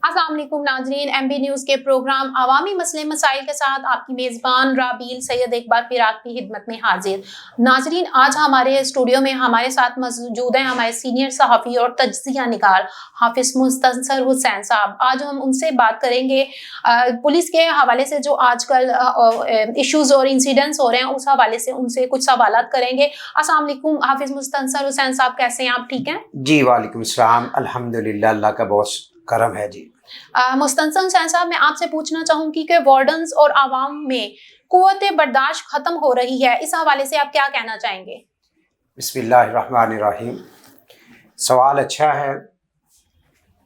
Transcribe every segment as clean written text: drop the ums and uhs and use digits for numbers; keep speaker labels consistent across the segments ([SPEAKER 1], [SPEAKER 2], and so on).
[SPEAKER 1] السلام علیکم ناظرین، ایم بی نیوز کے پروگرام عوامی مسئلے مسائل کے ساتھ آپ کی میزبان رابیل سید ایک بار پھر آپ کی خدمت میں حاضر۔ ناظرین، آج ہمارے اسٹوڈیو میں ہمارے ساتھ موجود ہیں ہمارے سینئر صحافی اور تجزیہ نگار حافظ مستنصر حسین صاحب۔ آج ہم ان سے بات کریں گے پولیس کے حوالے سے جو آج کل ایشوز اور انسیڈنٹس ہو رہے ہیں، اس حوالے سے ان سے کچھ سوالات کریں گے۔ السلام علیکم حافظ مستنصر حسین صاحب، کیسے ہیں آپ؟ ٹھیک ہیں
[SPEAKER 2] جی، وعلیکم السلام، الحمدللہ، اللہ کا بہت کرم ہے جی۔
[SPEAKER 1] مستنصر حسین صاحب، میں آپ سے پوچھنا چاہوں گی کہ وارڈنز اور عوام میں قوت برداشت ختم ہو رہی ہے، اس حوالے سے آپ کیا کہنا چاہیں گے؟
[SPEAKER 2] بسم اللہ الرحمن الرحیم۔ سوال اچھا ہے،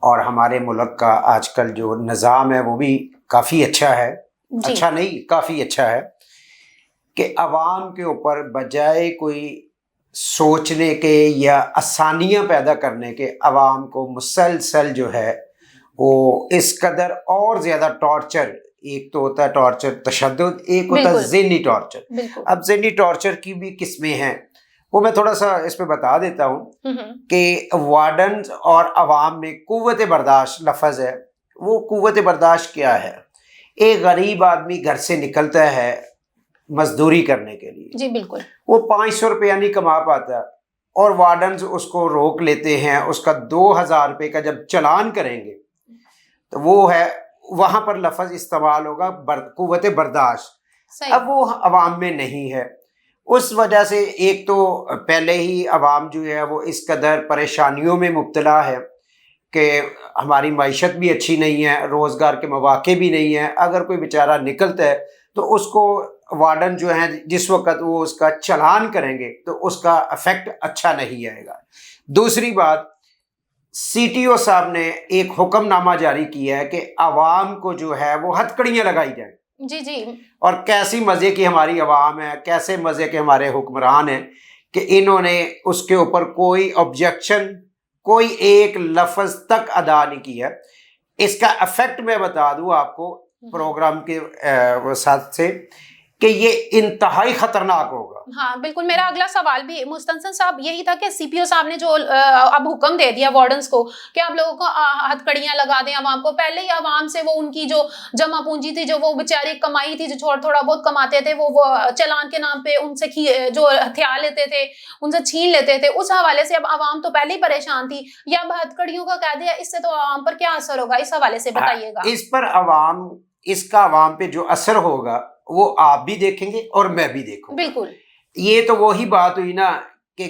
[SPEAKER 2] اور ہمارے ملک کا آج کل جو نظام ہے وہ بھی کافی اچھا ہے، اچھا نہیں کافی اچھا ہے، کہ عوام کے اوپر بجائے کوئی سوچنے کے یا آسانیاں پیدا کرنے کے، عوام کو مسلسل جو ہے وہ اس قدر اور زیادہ ٹارچر، ایک تو ہوتا ہے ٹارچر تشدد، ایک ہوتا ہے ذہنی ٹارچر۔ اب ذہنی ٹارچر کی بھی قسمیں ہیں، وہ میں تھوڑا سا اس پہ بتا دیتا ہوں کہ وارڈنز اور عوام میں قوت برداشت لفظ ہے، وہ قوت برداشت کیا ہے؟ ایک غریب آدمی گھر سے نکلتا ہے مزدوری کرنے کے لیے،
[SPEAKER 1] جی بالکل،
[SPEAKER 2] وہ 500 روپیہ نہیں کما پاتا، اور وارڈنز اس کو روک لیتے ہیں، اس کا 2000 روپے کا جب چلان کریں گے تو وہ ہے، وہاں پر لفظ استعمال ہوگا قوت برداشت۔ اب وہ عوام میں نہیں ہے، اس وجہ سے ایک تو پہلے ہی عوام جو ہے وہ اس قدر پریشانیوں میں مبتلا ہے کہ ہماری معیشت بھی اچھی نہیں ہے، روزگار کے مواقع بھی نہیں ہیں۔ اگر کوئی بیچارہ نکلتا ہے تو اس کو وارڈن جو ہیں جس وقت وہ اس کا چلان کریں گے تو اس کا افیکٹ اچھا نہیں آئے گا۔ دوسری بات، سی ٹی او صاحب نے ایک حکم نامہ جاری کیا ہے کہ عوام کو جو ہے وہ ہتھکڑیاں لگائی جائیں۔
[SPEAKER 1] جی جی،
[SPEAKER 2] اور کیسی مزے کی ہماری عوام ہے، کیسے مزے کے ہمارے حکمران ہیں کہ انہوں نے اس کے اوپر کوئی آبجیکشن، کوئی ایک لفظ تک ادا نہیں کیا۔ اس کا افیکٹ میں بتا دوں آپ کو پروگرام کے ساتھ سے کہ یہ انتہائی خطرناک ہوگا۔
[SPEAKER 1] ہاں بالکل، میرا اگلا سوال بھی مستنصر صاحب یہی تھا کہ سی پی او صاحب نے جو اب حکم دے دیا وارڈنز کو کہ آپ لوگوں کو ہتھکڑیاں لگا دیں عوام کو، پہلے ہی عوام سے وہ ان کی جو جمع پونجی تھی، جو وہ بیچاری کمائی تھی، جو تھوڑا بہت کماتے تھے، وہ چلان کے نام پہ ان سے جو ہتھیار لیتے تھے، ان سے چھین لیتے تھے، اس حوالے سے اب عوام تو پہلے ہی پریشان تھی، یا اب ہتھکڑیوں کا کہہ دیا، اس سے تو عوام پر کیا اثر ہوگا؟ اس حوالے سے بتائیے گا۔
[SPEAKER 2] اس پر اس کا عوام پہ جو اثر ہوگا وہ آپ بھی دیکھیں گے اور میں بھی دیکھوں گا۔
[SPEAKER 1] بالکل،
[SPEAKER 2] یہ تو وہی بات ہوئی نا کہ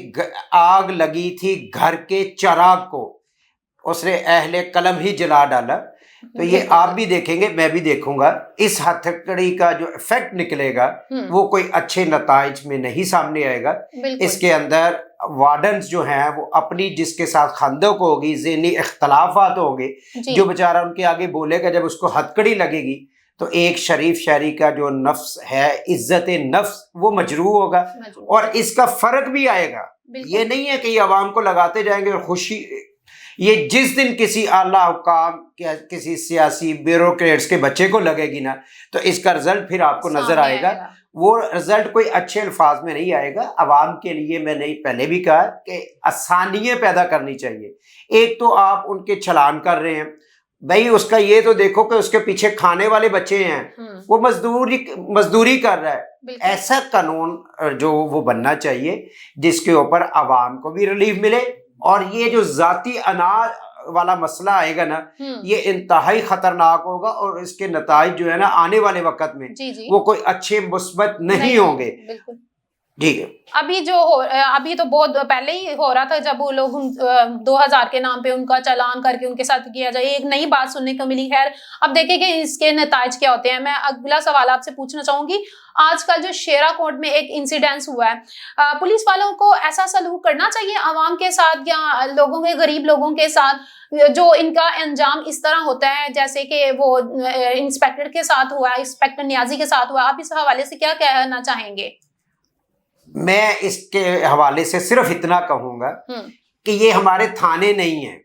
[SPEAKER 2] آگ لگی تھی گھر کے چراغ کو، اس نے اہل قلم ہی جلا ڈالا، تو یہ آپ بھی دیکھیں گے، میں بھی دیکھوں گا۔ اس ہتھکڑی کا جو ایفیکٹ نکلے گا وہ کوئی اچھے نتائج میں نہیں سامنے آئے گا۔ اس کے اندر وارڈنز جو ہیں وہ اپنی جس کے ساتھ خندق ہوگی، ذہنی اختلافات ہوں گے، جو بیچارہ ان کے آگے بولے گا، جب اس کو ہتھکڑی لگے گی تو ایک شریف شہری کا جو نفس ہے، عزت نفس، وہ مجروح ہوگا، اور اس کا فرق بھی آئے گا۔ یہ نہیں ہے کہ یہ عوام کو لگاتے جائیں گے اور خوشی، یہ جس دن کسی اعلیٰ حکام یا کسی سیاسی بیوروکریٹس کے بچے کو لگے گی نا تو اس کا رزلٹ پھر آپ کو نظر آئے گا۔ وہ رزلٹ کوئی اچھے الفاظ میں نہیں آئے گا۔ عوام کے لیے میں نے پہلے بھی کہا کہ آسانیاں پیدا کرنی چاہیے۔ ایک تو آپ ان کے چلان کر رہے ہیں، بھائی اس کا یہ تو دیکھو کہ اس کے پیچھے کھانے والے بچے ہیں، وہ مزدوری کر رہا ہے۔ ایسا قانون جو وہ بننا چاہیے جس کے اوپر عوام کو بھی ریلیف ملے، اور یہ جو ذاتی اناج والا مسئلہ آئے گا نا، یہ انتہائی خطرناک ہوگا، اور اس کے نتائج جو ہے نا آنے والے وقت میں وہ کوئی اچھے مثبت نہیں ہوں گے۔ ٹھیک ہے،
[SPEAKER 1] ابھی تو بہت پہلے ہی ہو رہا تھا جب وہ لوگ 2000 کے نام پہ ان کا چلان کر کے ان کے ساتھ کیا جائے، ایک نئی بات سننے کو ملی۔ خیر، اب دیکھیں کہ اس کے نتائج کیا ہوتے ہیں۔ میں اگلا سوال آپ سے پوچھنا چاہوں گی، آج کل جو شیرا کوٹ میں ایک انسیڈنس ہوا ہے، پولیس والوں کو ایسا سلوک کرنا چاہیے عوام کے ساتھ یا لوگوں کے، غریب لوگوں کے ساتھ، جو ان کا انجام اس طرح ہوتا ہے جیسے کہ وہ انسپیکٹر کے ساتھ ہوا ہے، انسپیکٹر نیازی کے ساتھ ہوا؟ آپ اس حوالے سے کیا کہنا چاہیں گے؟
[SPEAKER 2] میں اس کے حوالے سے صرف اتنا کہوں گا کہ یہ ہمارے تھانے نہیں ہیں،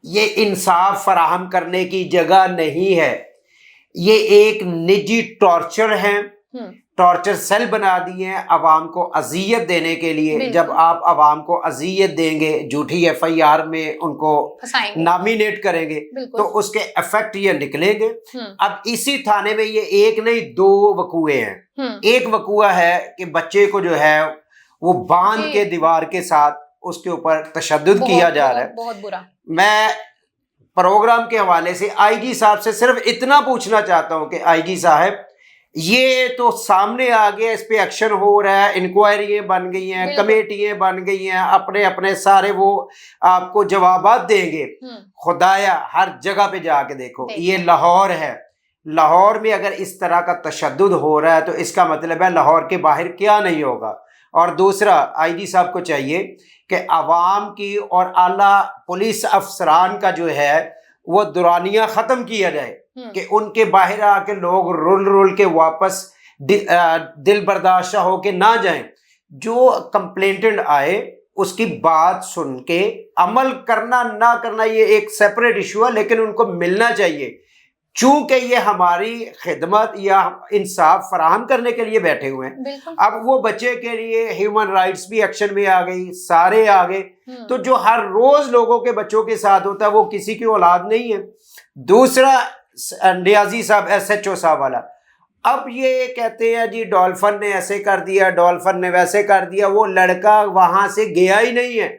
[SPEAKER 2] یہ انصاف فراہم کرنے کی جگہ نہیں ہے، یہ ایک نجی ٹارچر ہے۔ टॉर्चर सेल बना दिए हैं आवाम को अजियत देने के लिए। जब आप आवाम को अजियत देंगे, झूठी FIR में उनको नॉमिनेट करेंगे तो उसके इफेक्ट ये निकलेंगे। अब इसी थाने में ये एक नहीं 2 वकूए हैं। एक वकूआ है कि बच्चे को जो है वो बांध के दीवार के साथ उसके ऊपर तशद्दुद किया जा रहा है।
[SPEAKER 1] बहुत बुरा। मैं
[SPEAKER 2] प्रोग्राम के हवाले से IG साहब से सिर्फ इतना पूछना चाहता हूं कि IG साहब, ये तो सामने आ गया, इस पे एक्शन हो रहा है, इंक्वायरियां बन गई हैं, कमेटियां बन गई हैं, अपने अपने सारे वो आपको जवाबात देंगे। खुदाया हर जगह पे जाके देखो, ये लाहौर है, लाहौर में अगर इस तरह का तशद्दुद हो रहा है तो इसका मतलब है लाहौर के बाहर क्या नहीं होगा। और दूसरा, IG साहब को चाहिए कि अवाम की और आला पुलिस अफसरान का जो है वो दुरानियां ख़त्म किया जाए कि उनके बाहर आके लोग रुल के वापस दिल बर्दाश्त होके ना जाएं। जो कंप्लेंटेंट आए उसकी बात सुन के अमल करना ना करना ये एक सेपरेट इशू है, लेकिन उनको मिलना चाहिए। चूंकि ये हमारी खिदमत या इंसाफ फराहम करने के लिए बैठे हुए हैं। अब वो बच्चे के लिए ह्यूमन राइट्स भी एक्शन में आ गई, सारे आ गए। तो जो हर रोज लोगों के बच्चों के साथ होता है वो किसी की औलाद नहीं है। दूसरा, नियाजी साहब SHO साहब वाला, अब ये कहते हैं जी डॉल्फिन ने ऐसे कर दिया, डॉल्फिन ने वैसे कर दिया। वो लड़का वहां से गया ही नहीं है।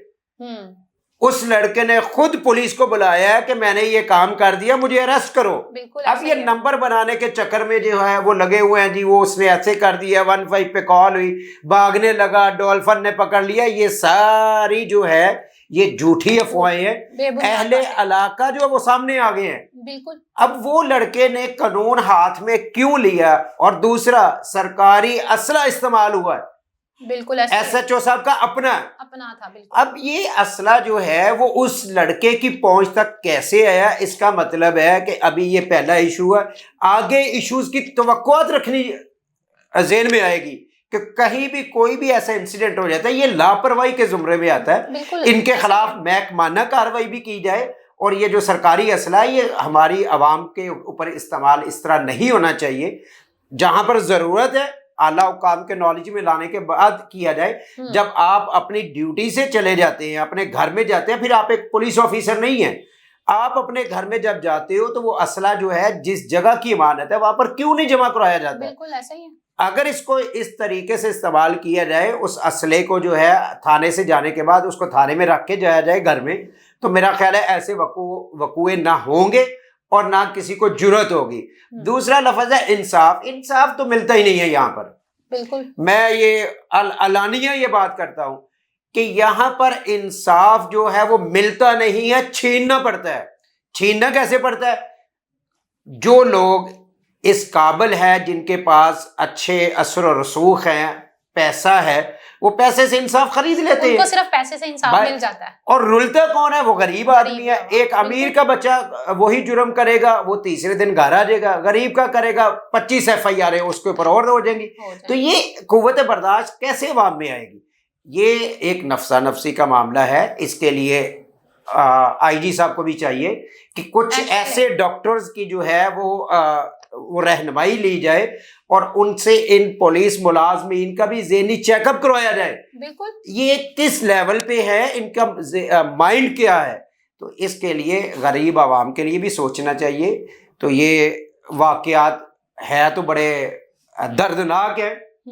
[SPEAKER 2] उस लड़के ने खुद पुलिस को बुलाया है कि मैंने ये काम कर दिया, मुझे अरेस्ट करो। अब ये नंबर बनाने के चक्कर में जो है वो लगे हुए हैं जी, वो उसने ऐसे कर दिया, 15 पे कॉल हुई, भागने लगा, डॉल्फिन ने पकड़ लिया। ये सारी जो है ये झूठी अफवाहें हैं। अहले इलाका जो है वो सामने आ गए हैं।
[SPEAKER 1] बिल्कुल।
[SPEAKER 2] अब वो लड़के ने कानून हाथ में क्यों लिया? और दूसरा, सरकारी असला इस्तेमाल हुआ है।
[SPEAKER 1] बिल्कुल।
[SPEAKER 2] SHO साहब का अपना
[SPEAKER 1] था। बिल्कुल।
[SPEAKER 2] अब ये असला जो है वो उस लड़के की पहुंच तक कैसे आया? इसका मतलब है कि अभी ये पहला इशू है, आगे इश्यूज की तवक्कुआत रखनी ज़हन में आएगी कि कहीं भी कोई भी ऐसा इंसिडेंट हो जाता है, ये लापरवाही के जुमरे में आता है। इनके खिलाफ महकमाना कार्रवाई भी की जाए। और ये जो सरकारी असला है ये हमारी आवाम के ऊपर इस्तेमाल इस तरह नहीं होना चाहिए। जहां पर ज़रूरत है आला हुकाम के नॉलेज में लाने के बाद किया जाए। जब आप अपनी ड्यूटी से चले जाते हैं, अपने घर में जाते हैं, फिर आप एक पुलिस ऑफिसर नहीं हैं। आप अपने घर में जब जाते हो तो वो असला जो है जिस जगह की इमानत है वहां पर क्यों नहीं जमा कराया जाता?
[SPEAKER 1] बिल्कुल ऐसा ही है। अगर
[SPEAKER 2] इसको इस तरीके से इस्तेमाल किया जाए, उस असले को जो है थाने से जाने के बाद उसको थाने में रख के जाया जाए घर में, तो मेरा ख्याल है ऐसे वकूए ना होंगे और ना किसी को जुर्रत होगी। दूसरा लफ्ज है इंसाफ। इंसाफ तो मिलता ही नहीं है यहाँ पर।
[SPEAKER 1] बिल्कुल।
[SPEAKER 2] मैं ये अलानिया ये बात करता हूं कि यहाँ पर इंसाफ जो है वो मिलता नहीं है, छीनना पड़ता है। छीनना कैसे पड़ता है? जो लोग इस काबिल है, जिनके पास अच्छे असर और रसूख हैं, पैसा है, वो पैसे से इंसाफ खरीद लेते हैं।
[SPEAKER 1] उनको सिर्फ पैसे से इंसाफ मिल जाता है।
[SPEAKER 2] और रुलता कौन है? वो गरीब आदमी है। एक अमीर का बच्चा वही जुर्म करेगा, वो तीसरे दिन घर आ जाएगा। गरीब का करेगा, 25 FIR है उसके ऊपर और हो जाएंगी। तो ये कुव्वत बर्दाश्त कैसे अवाम में आएगी? ये एक नफ्सा नफ्सी का मामला है। इसके लिए IG साहब को भी चाहिए कि कुछ ऐसे डॉक्टर्स की जो है वो रहनुमाई ली जाए और उनसे इन पुलिस मुलाजमीन का भी ज़हनी चेकअप करवाया जाए।
[SPEAKER 1] बिल्कुल।
[SPEAKER 2] ये किस लेवल पे है, इनका माइंड क्या है? तो इसके लिए गरीब आवाम के लिए भी सोचना चाहिए। तो ये वाक़यात है तो बड़े दर्दनाक है,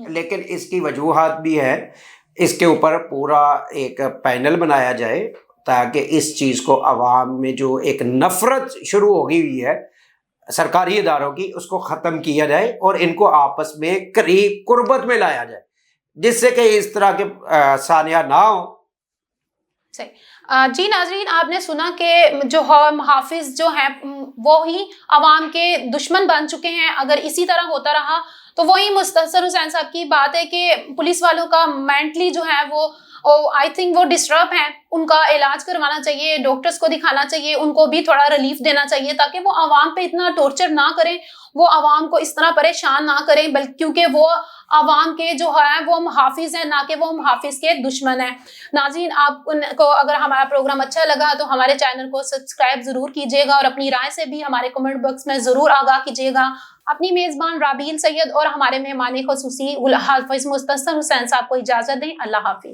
[SPEAKER 2] लेकिन इसकी वजूहात भी है। इसके ऊपर पूरा एक पैनल बनाया जाए ताकि इस चीज़ को आवाम में जो एक नफ़रत शुरू हो गई हुई है सरकारी इदारों की, उसको ख़त्म किया जाए और इनको आपस में करीब कुर्बत में लाया जाए, जिससे कि इस तरह के सानिया ना हो।
[SPEAKER 1] सही। जी नाजरीन, आपने सुना कि जो मुहाफिज जो हैं वो ही आवाम के दुश्मन बन चुके हैं। अगर इसी तरह होता रहा तो वही मुस्तफर हुसैन साहब की बात है कि पुलिस वालों का मेंटली जो है वो आई थिंक वो डिस्टर्ब हैं। उनका इलाज करवाना चाहिए, डॉक्टर्स को दिखाना चाहिए, उनको भी थोड़ा रिलीफ देना चाहिए ताकि वो आवाम पे इतना टॉर्चर ना करें, वो आवाम को इस तरह परेशान ना करें, बल्कि क्योंकि वो आवाम के जो है वो मुहाफिज हैं, ना कि वो मुहाफिज के दुश्मन हैं। नाज़रीन, आपको अगर हमारा प्रोग्राम अच्छा लगा तो हमारे चैनल को सब्सक्राइब ज़रूर कीजिएगा और अपनी राय से भी हमारे कमेंट बॉक्स में ज़रूर आगाह कीजिएगा। اپنی میزبان رابیل سید اور ہمارے مہمان خصوصی حافظ مستنصر حسین صاحب کو اجازت دیں. اللہ حافظ.